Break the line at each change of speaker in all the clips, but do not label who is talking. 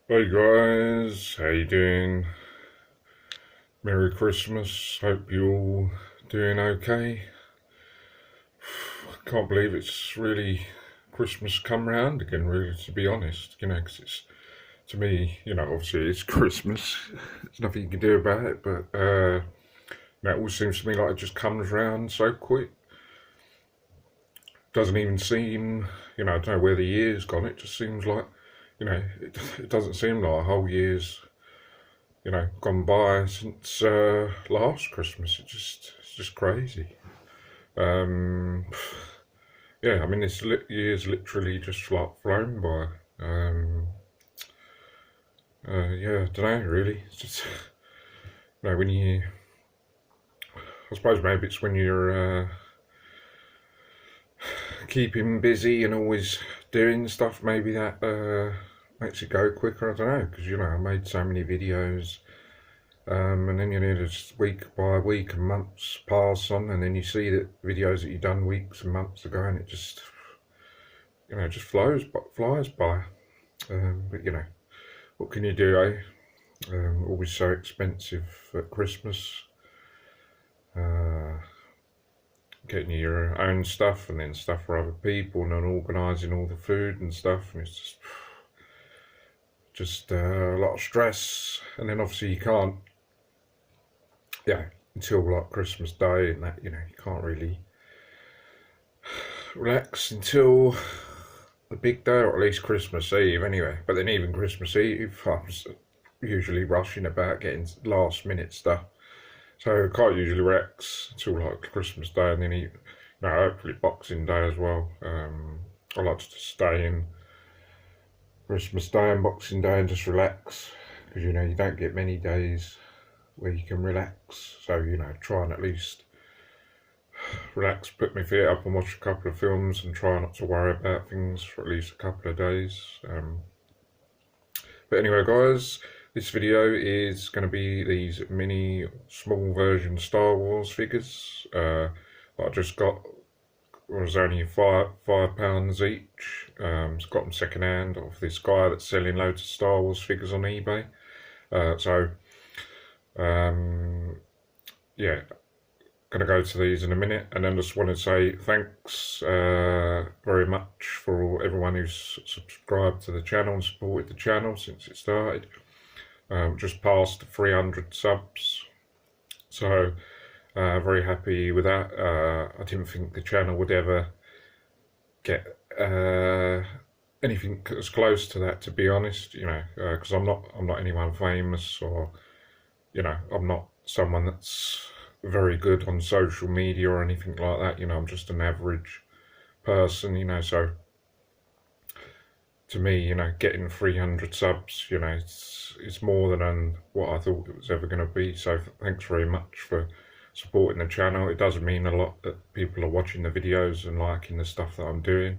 Hey guys, how you doing? Merry Christmas. Hope you're all doing okay. I can't believe it's really Christmas come round again, really, to be honest. 'Cause it's, to me, obviously it's Christmas. There's nothing you can do about it, but it all seems to me like it just comes round so quick. Doesn't even seem, I don't know where the year's gone. It just seems like, it doesn't seem like a whole year's gone by since last Christmas. It's just crazy. Um, yeah, I mean, this year's literally just like flown by. Yeah, I don't know, really. It's just, when I suppose maybe it's when you're keeping busy and always doing stuff, maybe that makes it go quicker. I don't know, because, I made so many videos. And then just week by week and months pass on, and then you see that videos that you've done weeks and months ago, and it just, just flies by. But what can you do, eh? Always so expensive at Christmas. Getting your own stuff and then stuff for other people, and then organising all the food and stuff, and it's just a lot of stress. And then obviously you can't, until like Christmas Day and that, you can't really relax until the big day, or at least Christmas Eve anyway. But then even Christmas Eve, I'm usually rushing about getting last minute stuff. So I can't usually relax until like Christmas Day, and then hopefully Boxing Day as well. I like to just stay in Christmas Day and Boxing Day and just relax, because you don't get many days where you can relax. So try and at least relax, put my feet up and watch a couple of films, and try not to worry about things for at least a couple of days. But anyway, guys, this video is going to be these mini small version Star Wars figures that I just got. Was only £5 each. Got them second hand off this guy that's selling loads of Star Wars figures on eBay. Yeah, going to go to these in a minute, and then just want to say thanks very much for everyone who's subscribed to the channel and supported the channel since it started. Just passed 300 subs, so very happy with that. I didn't think the channel would ever get anything as close to that, to be honest. Because I'm not anyone famous, or I'm not someone that's very good on social media or anything like that. I'm just an average person. So to me, getting 300 subs, it's more than what I thought it was ever going to be. So thanks very much for supporting the channel. It does mean a lot that people are watching the videos and liking the stuff that I'm doing.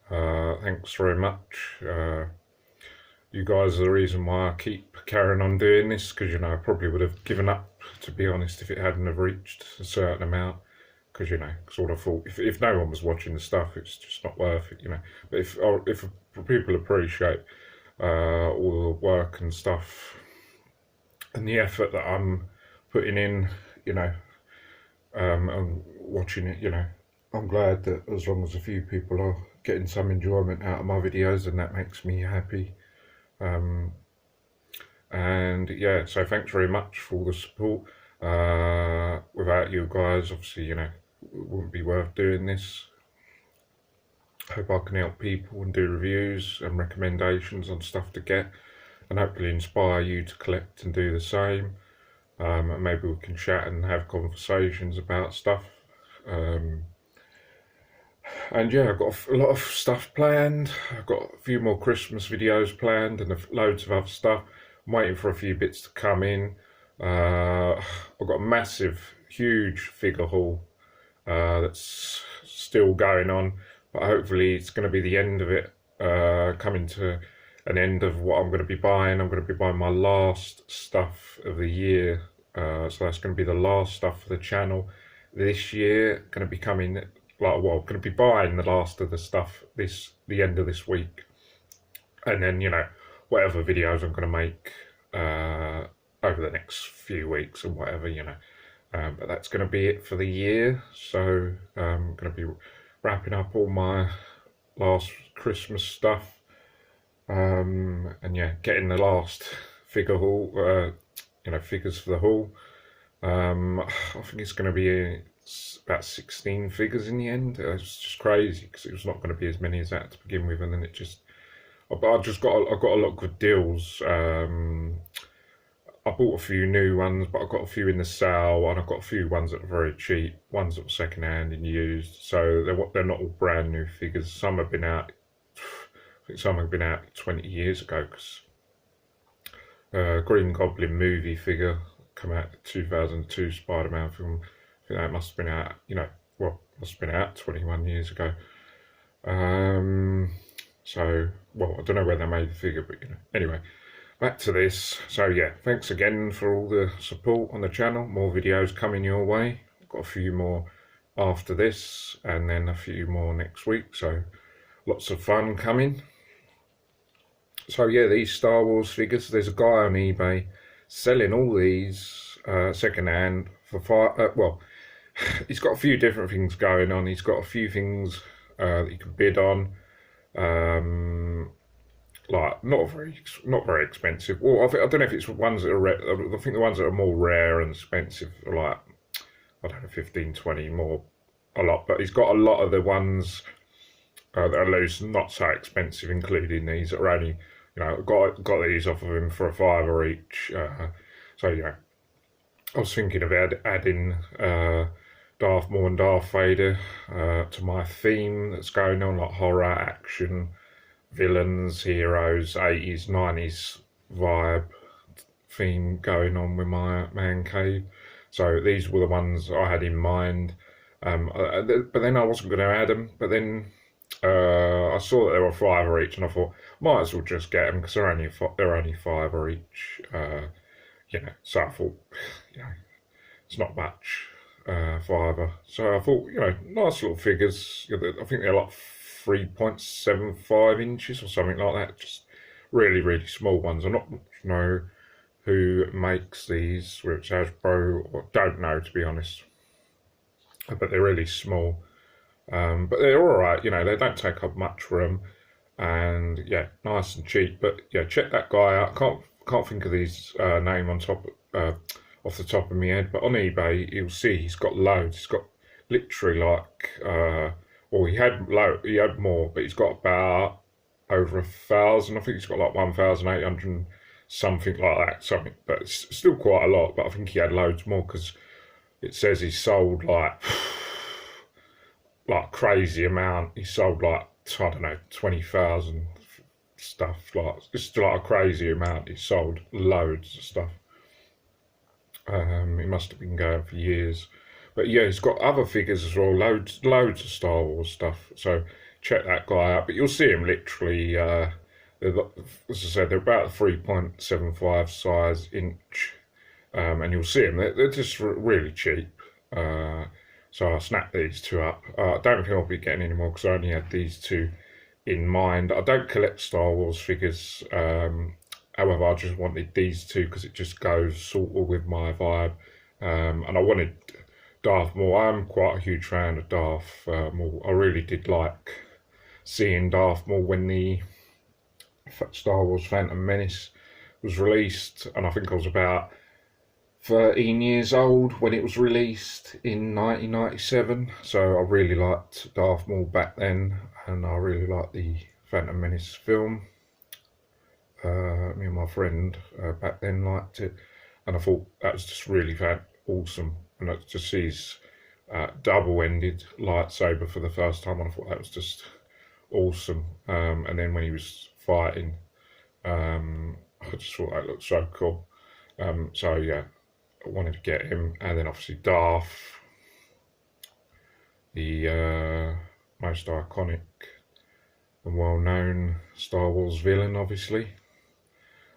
Thanks very much. You guys are the reason why I keep carrying on doing this, because I probably would have given up, to be honest, if it hadn't have reached a certain amount. Because sort of thought if no one was watching the stuff, it's just not worth it. But if people appreciate all the work and stuff and the effort that I'm putting in, and watching it, I'm glad that as long as a few people are getting some enjoyment out of my videos, and that makes me happy. And yeah, so thanks very much for all the support. Without you guys, obviously, it wouldn't be worth doing this. Hope I can help people and do reviews and recommendations on stuff to get, and hopefully inspire you to collect and do the same. And maybe we can chat and have conversations about stuff. And yeah, I've got a lot of stuff planned. I've got a few more Christmas videos planned and loads of other stuff. I'm waiting for a few bits to come in. I've got a massive, huge figure haul that's still going on, but hopefully it's going to be the end of it, coming to an end of what I'm going to be buying. I'm going to be buying my last stuff of the year, so that's going to be the last stuff for the channel this year. Going to be coming, I'm going to be buying the last of the stuff the end of this week, and then whatever videos I'm going to make over the next few weeks and whatever, you know. But that's going to be it for the year. So I'm going to be wrapping up all my last Christmas stuff, and yeah, getting the last figure haul, you know, figures for the haul. I think it's going to be about 16 figures in the end. It's just crazy because it was not going to be as many as that to begin with, and then it just. But I got a lot of good deals. I bought a few new ones, but I got a few in the sale, and I got a few ones that are very cheap, ones that were second hand and used. So they're not all brand new figures. Some have been out. I think some have been out 20 years ago. Because Green Goblin movie figure come out 2002 Spider-Man film. I think that must have been out. You know, well, must have been out 21 years ago. So, well, I don't know where they made the figure, but you know, anyway. Back to this. So yeah, thanks again for all the support on the channel. More videos coming your way. I've got a few more after this, and then a few more next week. So lots of fun coming. So yeah, these Star Wars figures. There's a guy on eBay selling all these second hand for well, he's got a few different things going on. He's got a few things that you can bid on. Like not very expensive. Well, I don't know if it's ones that are I think the ones that are more rare and expensive are like, I don't know, 15, 20 more, a lot. But he's got a lot of the ones that are loose, not so expensive, including these that are only, you know, got these off of him for a £5 each. So yeah, I was thinking of adding Darth Maul and Darth Vader to my theme that's going on, like horror, action, villains, heroes, 80s, 90s vibe theme going on with my man cave. So these were the ones I had in mind. But then I wasn't going to add them. But then I saw that they were £5 each, and I thought might as well just get them because they're only £5 each. You know, so I thought, you know, it's not much, £5. So I thought, you know, nice little figures. I think they're like 3.75 inches or something like that. Just really, really small ones. I'm not know who makes these, whether it's Hasbro or don't know, to be honest. But they're really small. But they're all right. You know, they don't take up much room, and yeah, nice and cheap. But yeah, check that guy out. Can't think of his name on top off the top of my head. But on eBay, you'll see he's got loads. He's got literally like. Well, he had more, but he's got about over 1,000. I think he's got like 1,800 something like that. Something, but it's still quite a lot. But I think he had loads more because it says he sold like crazy amount. He sold like, I don't know, 20,000 stuff. Like it's like a crazy amount. He sold loads of stuff. He must have been going for years. But yeah, he's got other figures as well, loads of Star Wars stuff. So check that guy out. But you'll see him literally, as I said, they're about 3.75 size inch. And you'll see them, they're just really cheap. So I snapped these two up. I don't think I'll be getting any more because I only had these two in mind. I don't collect Star Wars figures. However, I just wanted these two because it just goes sort of with my vibe. And I wanted Darth Maul. I'm quite a huge fan of Darth Maul. I really did like seeing Darth Maul when the Star Wars Phantom Menace was released, and I think I was about 13 years old when it was released in 1997. So I really liked Darth Maul back then, and I really liked the Phantom Menace film. Me and my friend back then liked it, and I thought that was just really awesome. And to see his double-ended lightsaber for the first time, I thought that was just awesome. And then when he was fighting, I just thought that looked so cool. So yeah, I wanted to get him. And then obviously Darth, the most iconic and well-known Star Wars villain, obviously.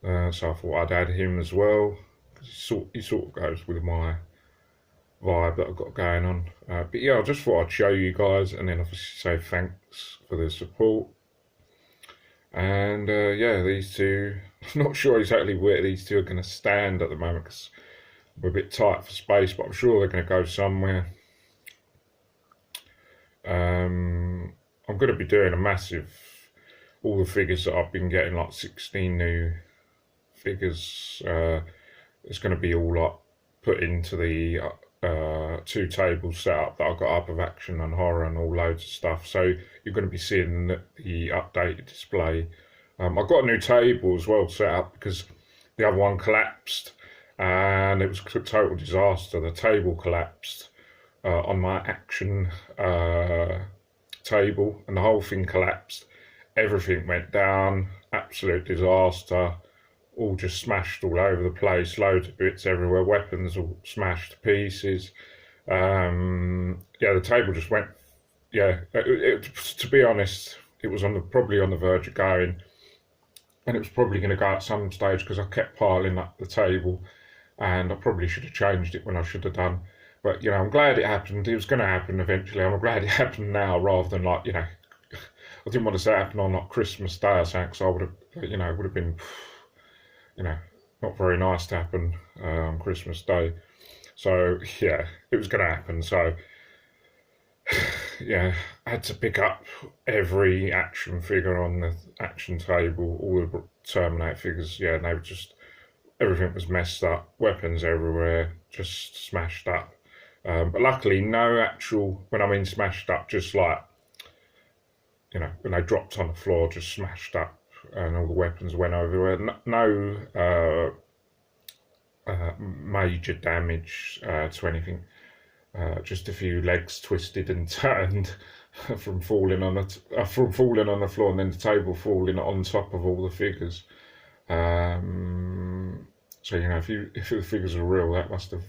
So I thought I'd add him as well, because he sort of goes with my vibe that I've got going on. But yeah, I just thought I'd show you guys, and then obviously say thanks for the support. And yeah, these two, I'm not sure exactly where these two are going to stand at the moment because we're a bit tight for space, but I'm sure they're going to go somewhere. I'm going to be doing a massive, all the figures that I've been getting, like 16 new figures. It's going to be all like put into the two tables set up that I've got up of action and horror and all loads of stuff. So you're going to be seeing the updated display. I've got a new table as well set up because the other one collapsed and it was a total disaster. The table collapsed on my action table and the whole thing collapsed. Everything went down, absolute disaster. All just smashed all over the place, loads of bits everywhere, weapons all smashed to pieces. Yeah, the table just went. Yeah, to be honest, it was probably on the verge of going, and it was probably going to go at some stage because I kept piling up the table, and I probably should have changed it when I should have done. But you know, I'm glad it happened. It was going to happen eventually. I'm glad it happened now rather than like I didn't want to say it happened on like Christmas Day or something, because I would have, it would have been, not very nice to happen on Christmas Day. So yeah, it was going to happen. So yeah, I had to pick up every action figure on the action table, all the Terminator figures. Yeah, and they were just, everything was messed up, weapons everywhere, just smashed up. But luckily, no actual, when I mean smashed up, just like, when they dropped on the floor, just smashed up, and all the weapons went everywhere. No major damage to anything. Just a few legs twisted and turned from falling on the floor, and then the table falling on top of all the figures. So if the figures are real, that must have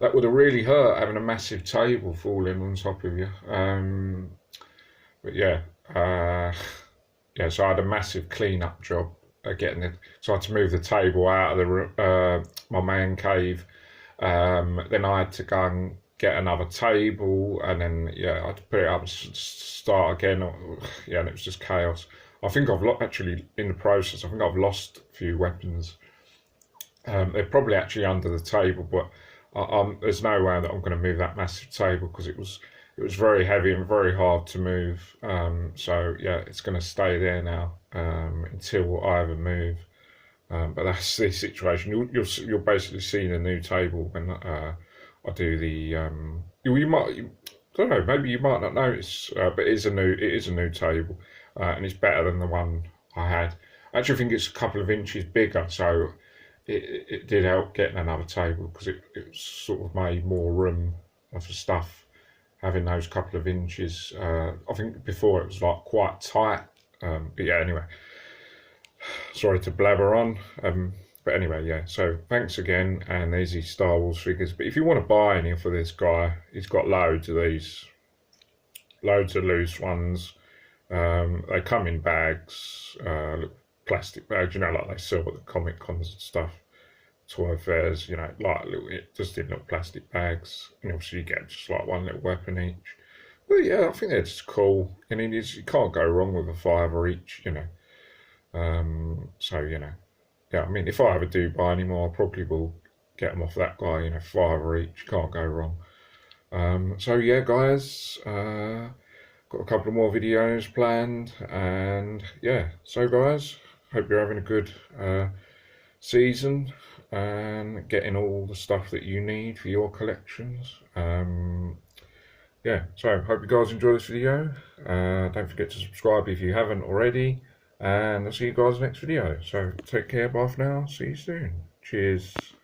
that would have really hurt, having a massive table falling on top of you. But yeah, yeah. So I had a massive clean-up job getting it. So I had to move the table out of my man cave. Then I had to go and get another table, and then I had to put it up and start again. Yeah, and it was just chaos. I think actually in the process, I think I've lost a few weapons. They're probably actually under the table, but there's no way that I'm going to move that massive table because it was very heavy and very hard to move. So yeah, it's going to stay there now until I ever move. But that's the situation. You'll basically see the new table when I do the. You might, I don't know, maybe you might not notice, but it is a new table, and it's better than the one I had. I actually think it's a couple of inches bigger, so it did help getting another table because it sort of made more room for stuff, having those couple of inches. I think before it was like quite tight. But yeah, anyway, sorry to blabber on. But anyway, yeah, so thanks again, and there's these Star Wars figures. But if you want to buy any for this guy, he's got loads of these, loads of loose ones. They come in bags, plastic bags, like they sell at the Comic Cons and stuff, toy fairs, like just in little plastic bags. And obviously you get just like one little weapon each. But yeah, I think they're just cool. And you can't go wrong with a $5 each, So, yeah, I mean, if I ever do buy any more, I probably will get them off that guy, $5 each, can't go wrong. So yeah, guys, got a couple of more videos planned, and yeah, so guys, hope you're having a good season and getting all the stuff that you need for your collections. Yeah, so hope you guys enjoy this video. Don't forget to subscribe if you haven't already. And I'll see you guys next video. So take care, bye for now, see you soon. Cheers.